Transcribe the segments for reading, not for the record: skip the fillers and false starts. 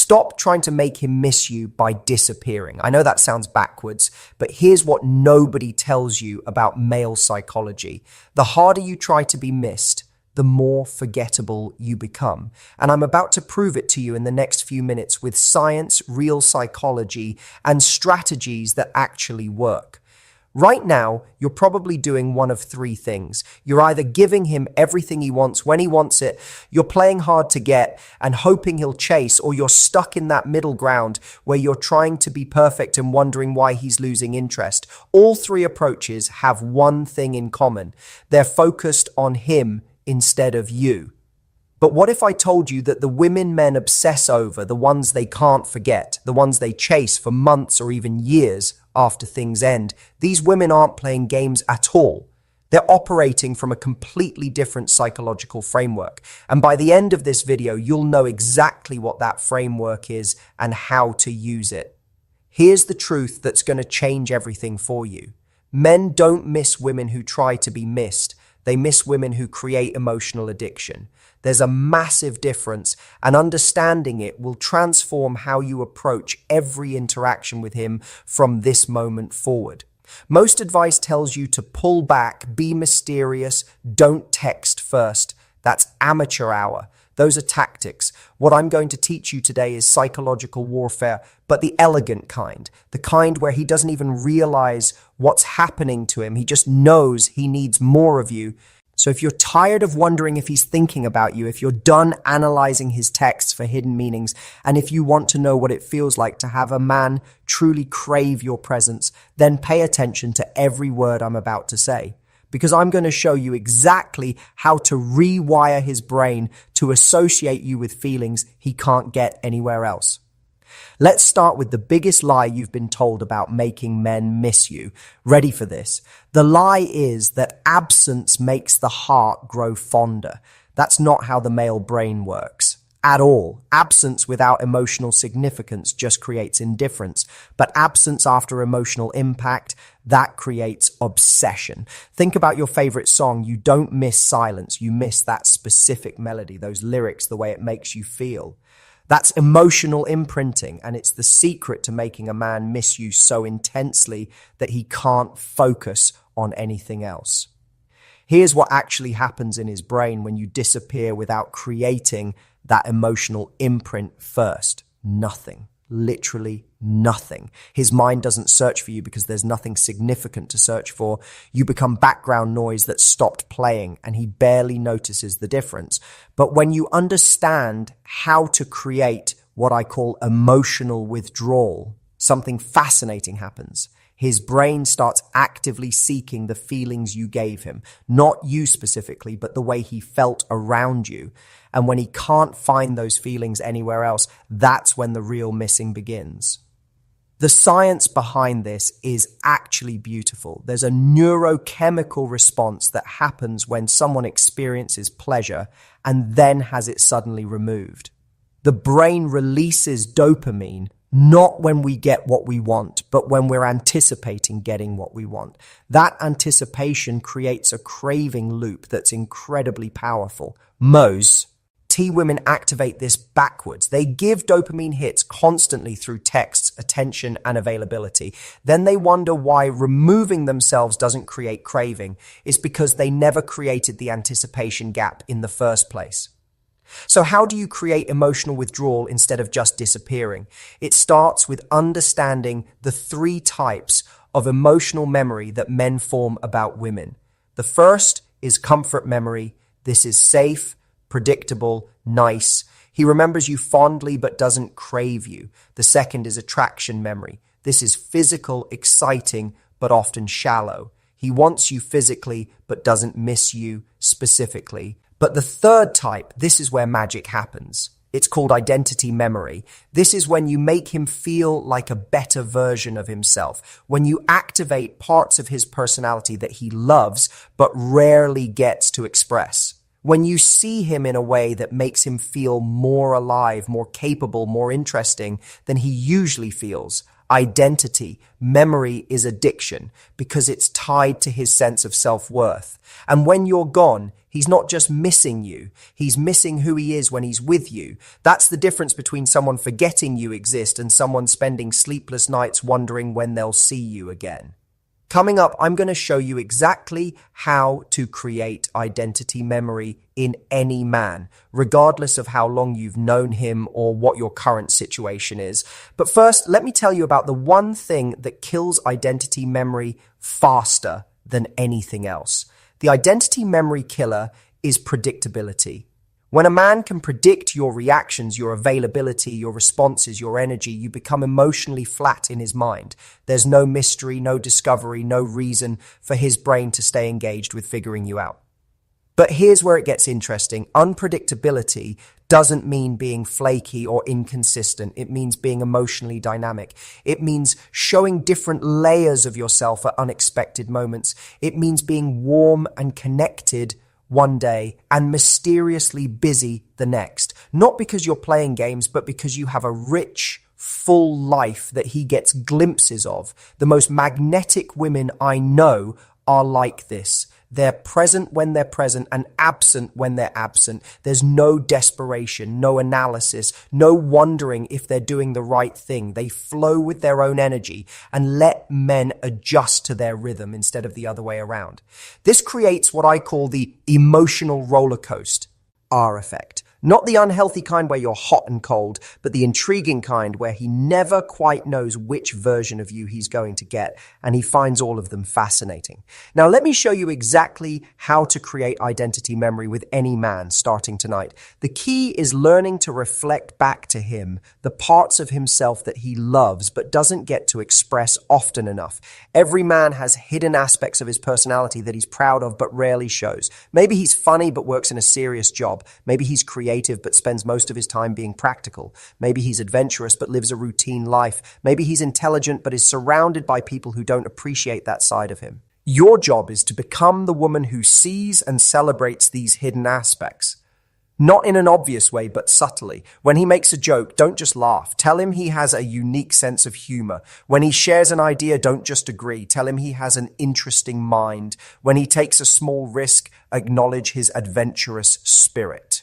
Stop trying to make him miss you by disappearing. I know that sounds backwards, but here's what nobody tells you about male psychology. The harder you try to be missed, the more forgettable you become. And I'm about to prove it to you in the next few minutes with science, real psychology, and strategies that actually work. Right now, you're probably doing one of three things. You're either giving him everything he wants when he wants it, you're playing hard to get and hoping he'll chase, or you're stuck in that middle ground where you're trying to be perfect and wondering why he's losing interest. All three approaches have one thing in common. They're focused on him instead of you. But what if I told you that the women men obsess over, the ones they can't forget, the ones they chase for months or even years after things end, these women aren't playing games at all. They're operating from a completely different psychological framework. And by the end of this video, you'll know exactly what that framework is and how to use it. Here's the truth that's going to change everything for you. Men don't miss women who try to be missed. They miss women who create emotional addiction. There's a massive difference, and understanding it will transform how you approach every interaction with him from this moment forward. Most advice tells you to pull back, be mysterious, don't text first. That's amateur hour. Those are tactics. What I'm going to teach you today is psychological warfare, but the elegant kind, the kind where he doesn't even realize what's happening to him. He just knows he needs more of you. So if you're tired of wondering if he's thinking about you, if you're done analyzing his texts for hidden meanings, and if you want to know what it feels like to have a man truly crave your presence, then pay attention to every word I'm about to say. Because I'm going to show you exactly how to rewire his brain to associate you with feelings he can't get anywhere else. Let's start with the biggest lie you've been told about making men miss you. Ready for this? The lie is that absence makes the heart grow fonder. That's not how the male brain works. At all. Absence without emotional significance just creates indifference. But absence after emotional impact, that creates obsession. Think about your favorite song. You don't miss silence. You miss that specific melody, those lyrics, the way it makes you feel. That's emotional imprinting, and it's the secret to making a man miss you so intensely that he can't focus on anything else. Here's what actually happens in his brain when you disappear without creating that emotional imprint first. Nothing. Literally nothing. His mind doesn't search for you because there's nothing significant to search for. You become background noise that stopped playing, and he barely notices the difference. But when you understand how to create what I call emotional withdrawal, something fascinating happens. His brain starts actively seeking the feelings you gave him, not you specifically, but the way he felt around you. And when he can't find those feelings anywhere else, that's when the real missing begins. The science behind this is actually beautiful. There's a neurochemical response that happens when someone experiences pleasure and then has it suddenly removed. The brain releases dopamine not when we get what we want, but when we're anticipating getting what we want. That anticipation creates a craving loop that's incredibly powerful. Women activate this backwards. They give dopamine hits constantly through texts, attention, and availability. Then they wonder why removing themselves doesn't create craving. It's because they never created the anticipation gap in the first place. So how do you create emotional withdrawal instead of just disappearing? It starts with understanding the three types of emotional memory that men form about women. The first is comfort memory. This is safe, predictable, nice. He remembers you fondly but doesn't crave you. The second is attraction memory. This is physical, exciting, but often shallow. He wants you physically but doesn't miss you specifically. But the third type, this is where magic happens. It's called identity memory. This is when you make him feel like a better version of himself, when you activate parts of his personality that he loves but rarely gets to express. When you see him in a way that makes him feel more alive, more capable, more interesting than he usually feels. Identity, memory is addiction because it's tied to his sense of self-worth. And when you're gone, he's not just missing you, he's missing who he is when he's with you. That's the difference between someone forgetting you exist and someone spending sleepless nights wondering when they'll see you again. Coming up, I'm going to show you exactly how to create identity memory in any man, regardless of how long you've known him or what your current situation is. But first, let me tell you about the one thing that kills identity memory faster than anything else. The identity memory killer is predictability. When a man can predict your reactions, your availability, your responses, your energy, you become emotionally flat in his mind. There's no mystery, no discovery, no reason for his brain to stay engaged with figuring you out. But here's where it gets interesting. Unpredictability doesn't mean being flaky or inconsistent. It means being emotionally dynamic. It means showing different layers of yourself at unexpected moments. It means being warm and connected one day and mysteriously busy the next. Not because you're playing games, but because you have a rich, full life that he gets glimpses of. The most magnetic women I know are like this. They're present when they're present and absent when they're absent. There's no desperation, no analysis, no wondering if they're doing the right thing. They flow with their own energy and let men adjust to their rhythm instead of the other way around. This creates what I call the emotional roller coaster, R effect. Not the unhealthy kind where you're hot and cold, but the intriguing kind where he never quite knows which version of you he's going to get, and he finds all of them fascinating. Now, let me show you exactly how to create identity memory with any man starting tonight. The key is learning to reflect back to him the parts of himself that he loves but doesn't get to express often enough. Every man has hidden aspects of his personality that he's proud of but rarely shows. Maybe he's funny but works in a serious job. Maybe he's creative but spends most of his time being practical. Maybe he's adventurous but lives a routine life. Maybe he's intelligent but is surrounded by people who don't appreciate that side of him. Your job is to become the woman who sees and celebrates these hidden aspects. Not in an obvious way, but subtly. When he makes a joke, don't just laugh. Tell him he has a unique sense of humor. When he shares an idea, don't just agree. Tell him he has an interesting mind. When he takes a small risk, acknowledge his adventurous spirit.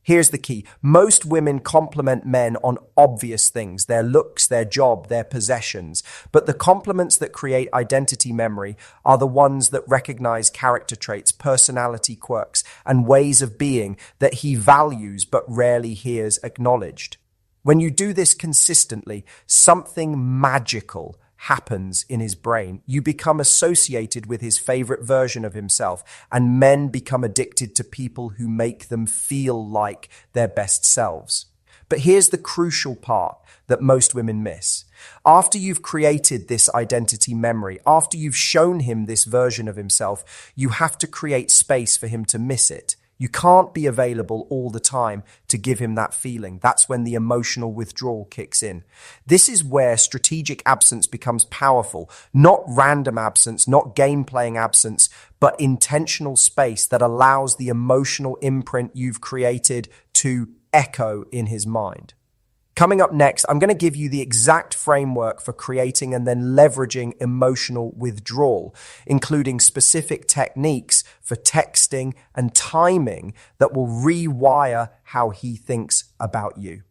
Here's the key. Most women compliment men on obvious things, their looks, their job, their possessions. But the compliments that create identity memory are the ones that recognize character traits, personality quirks, and ways of being that he values but rarely hears acknowledged. When you do this consistently, something magical happens in his brain. You become associated with his favorite version of himself, and men become addicted to people who make them feel like their best selves. But here's the crucial part that most women miss. After you've created this identity memory, after you've shown him this version of himself, you have to create space for him to miss it. You can't be available all the time to give him that feeling. That's when the emotional withdrawal kicks in. This is where strategic absence becomes powerful. Not random absence, not game-playing absence, but intentional space that allows the emotional imprint you've created to echo in his mind. Coming up next, I'm going to give you the exact framework for creating and then leveraging emotional withdrawal, including specific techniques for texting and timing that will rewire how he thinks about you.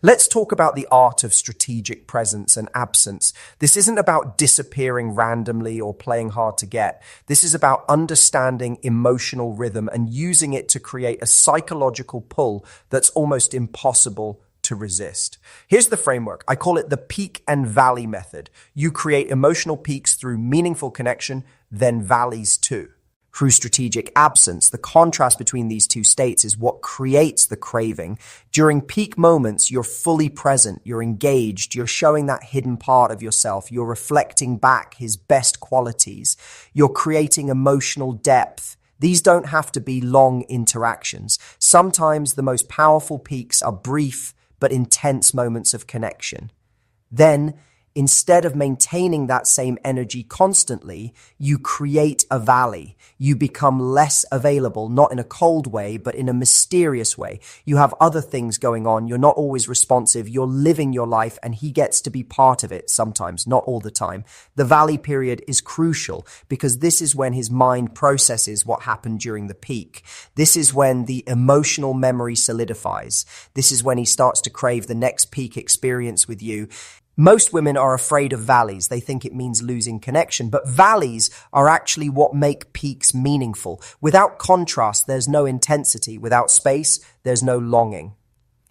Let's talk about the art of strategic presence and absence. This isn't about disappearing randomly or playing hard to get. This is about understanding emotional rhythm and using it to create a psychological pull that's almost impossible to resist. Here's the framework. I call it the peak and valley method. You create emotional peaks through meaningful connection, then valleys too. Through strategic absence, the contrast between these two states is what creates the craving. During peak moments, you're fully present, you're engaged, you're showing that hidden part of yourself, you're reflecting back his best qualities, you're creating emotional depth. These don't have to be long interactions. Sometimes the most powerful peaks are brief but intense moments of connection. Then, Instead of maintaining that same energy constantly, you create a valley. You become less available, not in a cold way, but in a mysterious way. You have other things going on. You're not always responsive. You're living your life, and he gets to be part of it sometimes, not all the time. The valley period is crucial because this is when his mind processes what happened during the peak. This is when the emotional memory solidifies. This is when he starts to crave the next peak experience with you. Most women are afraid of valleys. They think it means losing connection, but valleys are actually what make peaks meaningful. Without contrast, there's no intensity. Without space, there's no longing.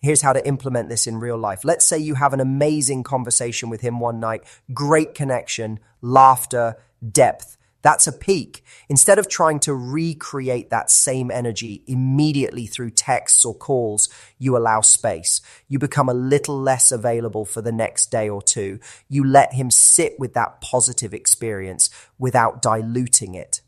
Here's how to implement this in real life. Let's say you have an amazing conversation with him one night, great connection, laughter, depth. That's a peak. Instead of trying to recreate that same energy immediately through texts or calls, you allow space. You become a little less available for the next day or two. You let him sit with that positive experience without diluting it.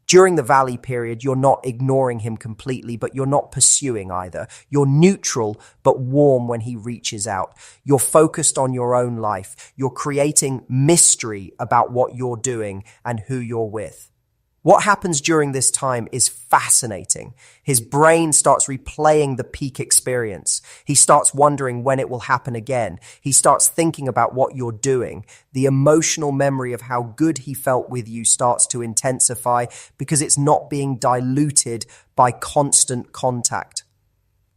During the valley period, you're not ignoring him completely, but you're not pursuing either. You're neutral, but warm when he reaches out. You're focused on your own life. You're creating mystery about what you're doing and who you're with. What happens during this time is fascinating. His brain starts replaying the peak experience. He starts wondering when it will happen again. He starts thinking about what you're doing. The emotional memory of how good he felt with you starts to intensify because it's not being diluted by constant contact.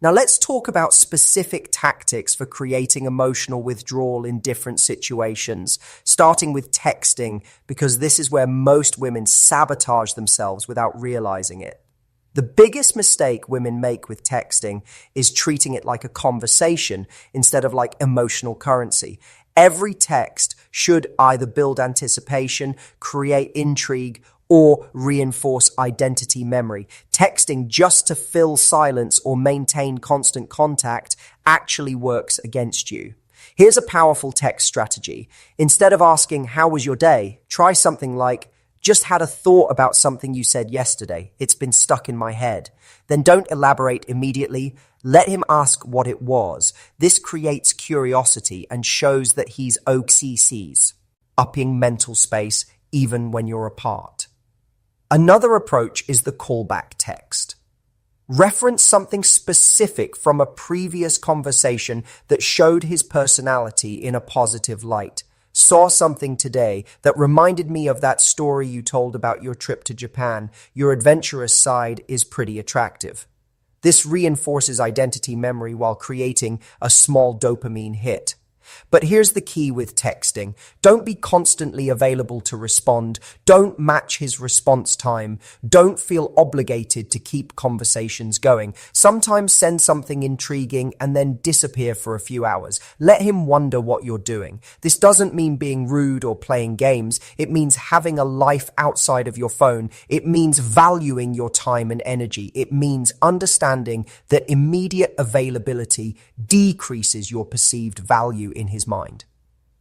Now let's talk about specific tactics for creating emotional withdrawal in different situations, starting with texting, because this is where most women sabotage themselves without realizing it. The biggest mistake women make with texting is treating it like a conversation instead of like emotional currency. Every text should either build anticipation, create intrigue, or reinforce identity memory. Texting just to fill silence or maintain constant contact actually works against you. Here's a powerful text strategy. Instead of asking, "How was your day?" try something like, "Just had a thought about something you said yesterday. It's been stuck in my head." Then don't elaborate immediately. Let him ask what it was. This creates curiosity and shows that he's OCCs, upping mental space even when you're apart. Another approach is the callback text. Reference something specific from a previous conversation that showed his personality in a positive light. Saw something today that reminded me of that story you told about your trip to Japan. Your adventurous side is pretty attractive. This reinforces identity memory while creating a small dopamine hit. But here's the key with texting. Don't be constantly available to respond. Don't match his response time. Don't feel obligated to keep conversations going. Sometimes send something intriguing and then disappear for a few hours. Let him wonder what you're doing. This doesn't mean being rude or playing games. It means having a life outside of your phone. It means valuing your time and energy. It means understanding that immediate availability decreases your perceived value in his mind.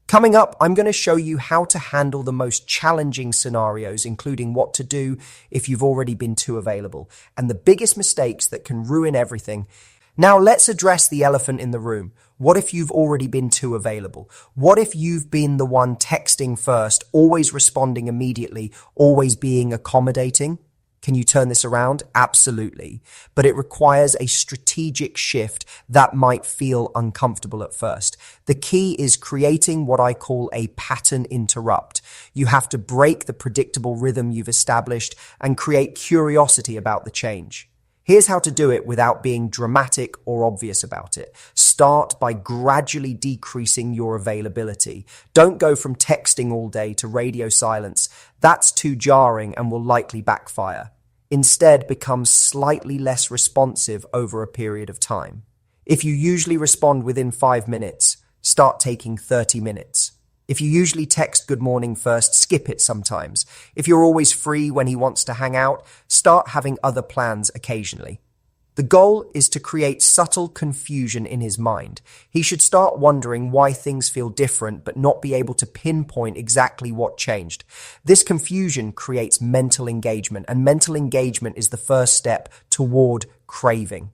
Coming up, I'm going to show you how to handle the most challenging scenarios, including what to do if you've already been too available, and the biggest mistakes that can ruin everything. Now let's address the elephant in the room. What if you've already been too available? What if you've been the one texting first, always responding immediately, always being accommodating? Can you turn this around? Absolutely. But it requires a strategic shift that might feel uncomfortable at first. The key is creating what I call a pattern interrupt. You have to break the predictable rhythm you've established and create curiosity about the change. Here's how to do it without being dramatic or obvious about it. Start by gradually decreasing your availability. Don't go from texting all day to radio silence. That's too jarring and will likely backfire. Instead, become slightly less responsive over a period of time. If you usually respond within 5 minutes, start taking 30 minutes. If you usually text good morning first, skip it sometimes. If you're always free when he wants to hang out, start having other plans occasionally. The goal is to create subtle confusion in his mind. He should start wondering why things feel different but not be able to pinpoint exactly what changed. This confusion creates mental engagement, and mental engagement is the first step toward craving.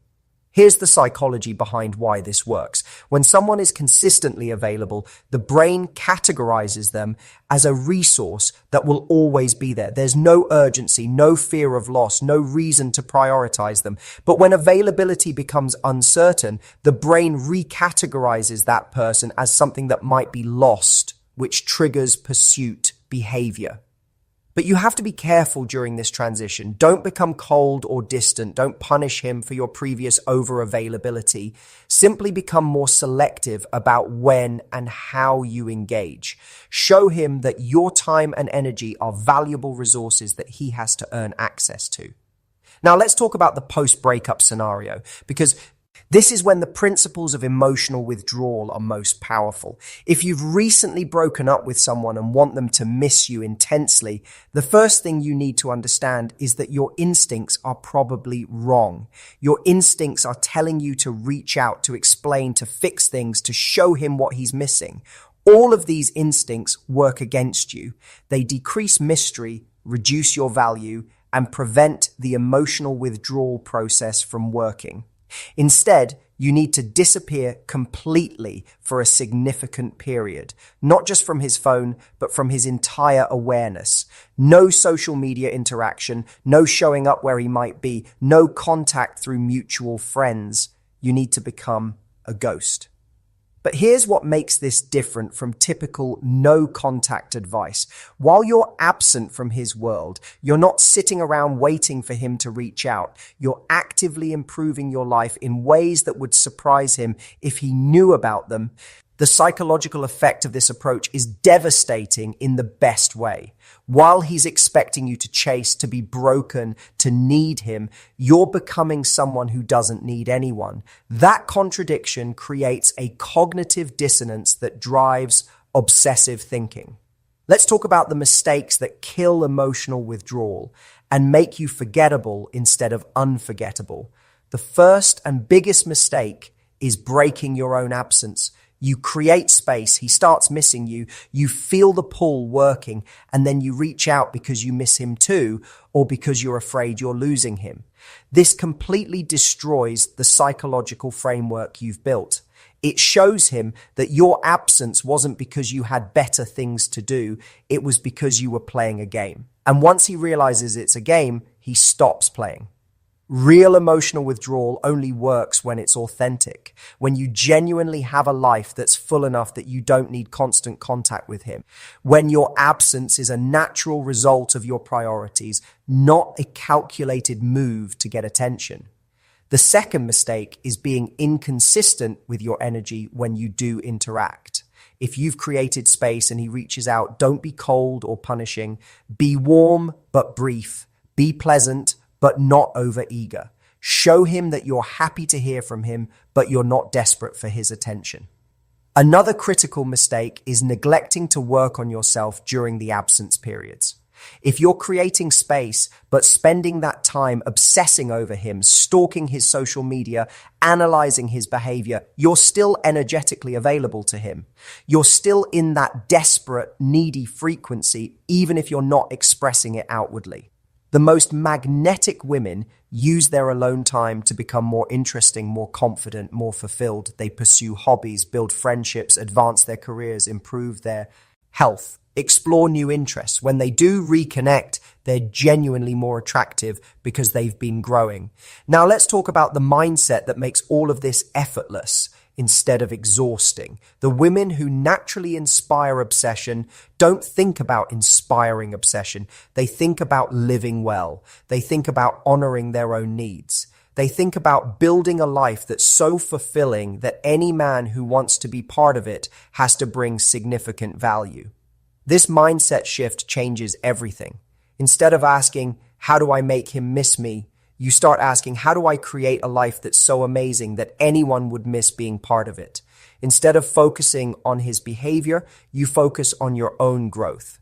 Here's the psychology behind why this works. When someone is consistently available, the brain categorizes them as a resource that will always be there. There's no urgency, no fear of loss, no reason to prioritize them. But when availability becomes uncertain, the brain recategorizes that person as something that might be lost, which triggers pursuit behavior. But you have to be careful during this transition. Don't become cold or distant. Don't punish him for your previous over-availability. Simply become more selective about when and how you engage. Show him that your time and energy are valuable resources that he has to earn access to. Now let's talk about the post-breakup scenario, because this is when the principles of emotional withdrawal are most powerful. If you've recently broken up with someone and want them to miss you intensely, the first thing you need to understand is that your instincts are probably wrong. Your instincts are telling you to reach out, to explain, to fix things, to show him what he's missing. All of these instincts work against you. They decrease mystery, reduce your value, and prevent the emotional withdrawal process from working. Instead, you need to disappear completely for a significant period, not just from his phone, but from his entire awareness. No social media interaction, no showing up where he might be, no contact through mutual friends. You need to become a ghost. But here's what makes this different from typical no contact advice. While you're absent from his world, you're not sitting around waiting for him to reach out. You're actively improving your life in ways that would surprise him if he knew about them. The psychological effect of this approach is devastating in the best way. While he's expecting you to chase, to be broken, to need him, you're becoming someone who doesn't need anyone. That contradiction creates a cognitive dissonance that drives obsessive thinking. Let's talk about the mistakes that kill emotional withdrawal and make you forgettable instead of unforgettable. The first and biggest mistake is breaking your own absence. You create space, he starts missing you, you feel the pull working, and then you reach out because you miss him too, or because you're afraid you're losing him. This completely destroys the psychological framework you've built. It shows him that your absence wasn't because you had better things to do, it was because you were playing a game. And once he realizes it's a game, he stops playing. Real emotional withdrawal only works when it's authentic, when you genuinely have a life that's full enough that you don't need constant contact with him, when your absence is a natural result of your priorities, not a calculated move to get attention. The second mistake is being inconsistent with your energy when you do interact. If you've created space and he reaches out, don't be cold or punishing. Be warm but brief. Be pleasant but not overeager. Show him that you're happy to hear from him, but you're not desperate for his attention. Another critical mistake is neglecting to work on yourself during the absence periods. If you're creating space, but spending that time obsessing over him, stalking his social media, analyzing his behavior, you're still energetically available to him. You're still in that desperate, needy frequency, even if you're not expressing it outwardly. The most magnetic women use their alone time to become more interesting, more confident, more fulfilled. They pursue hobbies, build friendships, advance their careers, improve their health, explore new interests. When they do reconnect, they're genuinely more attractive because they've been growing. Now let's talk about the mindset that makes all of this effortless instead of exhausting. The women who naturally inspire obsession don't think about inspiring obsession. They think about living well. They think about honoring their own needs. They think about building a life that's so fulfilling that any man who wants to be part of it has to bring significant value. This mindset shift changes everything. Instead of asking, how do I make him miss me? You start asking, how do I create a life that's so amazing that anyone would miss being part of it? Instead of focusing on his behavior, you focus on your own growth.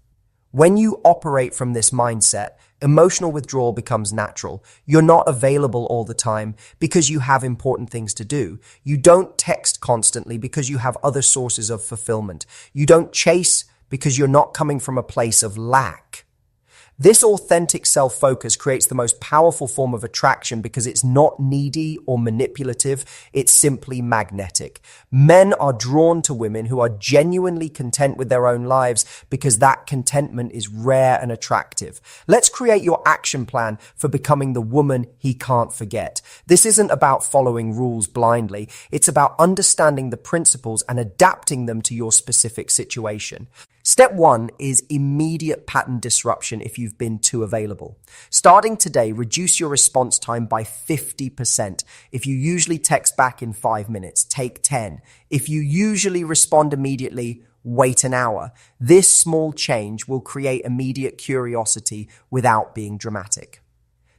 When you operate from this mindset, emotional withdrawal becomes natural. You're not available all the time because you have important things to do. You don't text constantly because you have other sources of fulfillment. You don't chase because you're not coming from a place of lack. This authentic self-focus creates the most powerful form of attraction because it's not needy or manipulative, it's simply magnetic. Men are drawn to women who are genuinely content with their own lives because that contentment is rare and attractive. Let's create your action plan for becoming the woman he can't forget. This isn't about following rules blindly, it's about understanding the principles and adapting them to your specific situation. Step 1 is immediate pattern disruption if you've been too available. Starting today, reduce your response time by 50%. If you usually text back in 5 minutes, take 10. If you usually respond immediately, wait an hour. This small change will create immediate curiosity without being dramatic.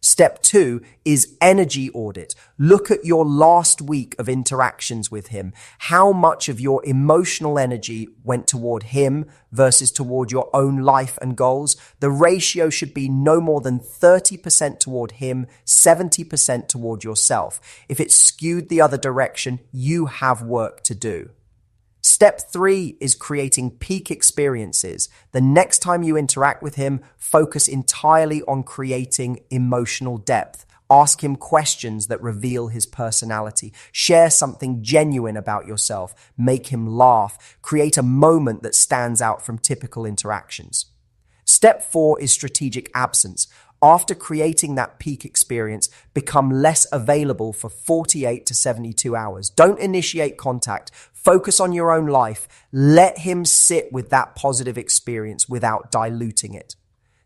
Step 2 is energy audit. Look at your last week of interactions with him. How much of your emotional energy went toward him versus toward your own life and goals? The ratio should be no more than 30% toward him, 70% toward yourself. If it's skewed the other direction, you have work to do. Step 3 is creating peak experiences. The next time you interact with him, focus entirely on creating emotional depth. Ask him questions that reveal his personality. Share something genuine about yourself. Make him laugh. Create a moment that stands out from typical interactions. Step 4 is strategic absence. After creating that peak experience, become less available for 48 to 72 hours. Don't initiate contact. Focus on your own life. Let him sit with that positive experience without diluting it.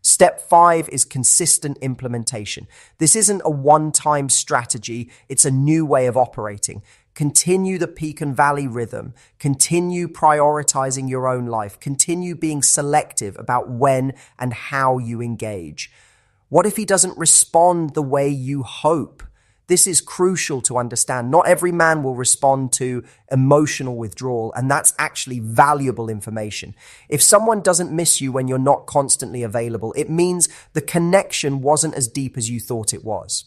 Step 5 is consistent implementation. This isn't a one-time strategy. It's a new way of operating. Continue the peak and valley rhythm. Continue prioritizing your own life. Continue being selective about when and how you engage. What if he doesn't respond the way you hope? This is crucial to understand. Not every man will respond to emotional withdrawal, and that's actually valuable information. If someone doesn't miss you when you're not constantly available, it means the connection wasn't as deep as you thought it was.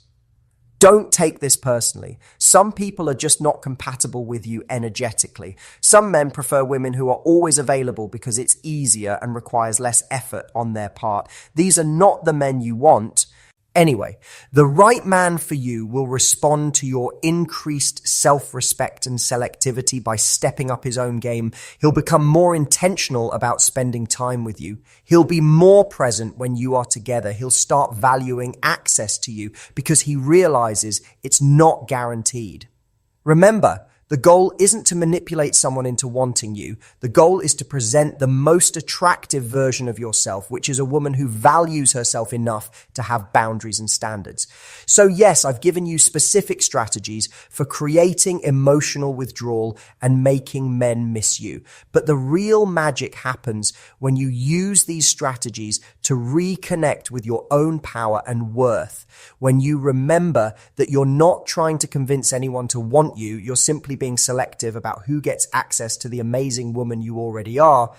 Don't take this personally. Some people are just not compatible with you energetically. Some men prefer women who are always available because it's easier and requires less effort on their part. These are not the men you want. Anyway, the right man for you will respond to your increased self-respect and selectivity by stepping up his own game. He'll become more intentional about spending time with you. He'll be more present when you are together. He'll start valuing access to you because he realizes it's not guaranteed. Remember, the goal isn't to manipulate someone into wanting you. The goal is to present the most attractive version of yourself, which is a woman who values herself enough to have boundaries and standards. So yes, I've given you specific strategies for creating emotional withdrawal and making men miss you. But the real magic happens when you use these strategies to reconnect with your own power and worth. When you remember that you're not trying to convince anyone to want you, you're simply being selective about who gets access to the amazing woman you already are.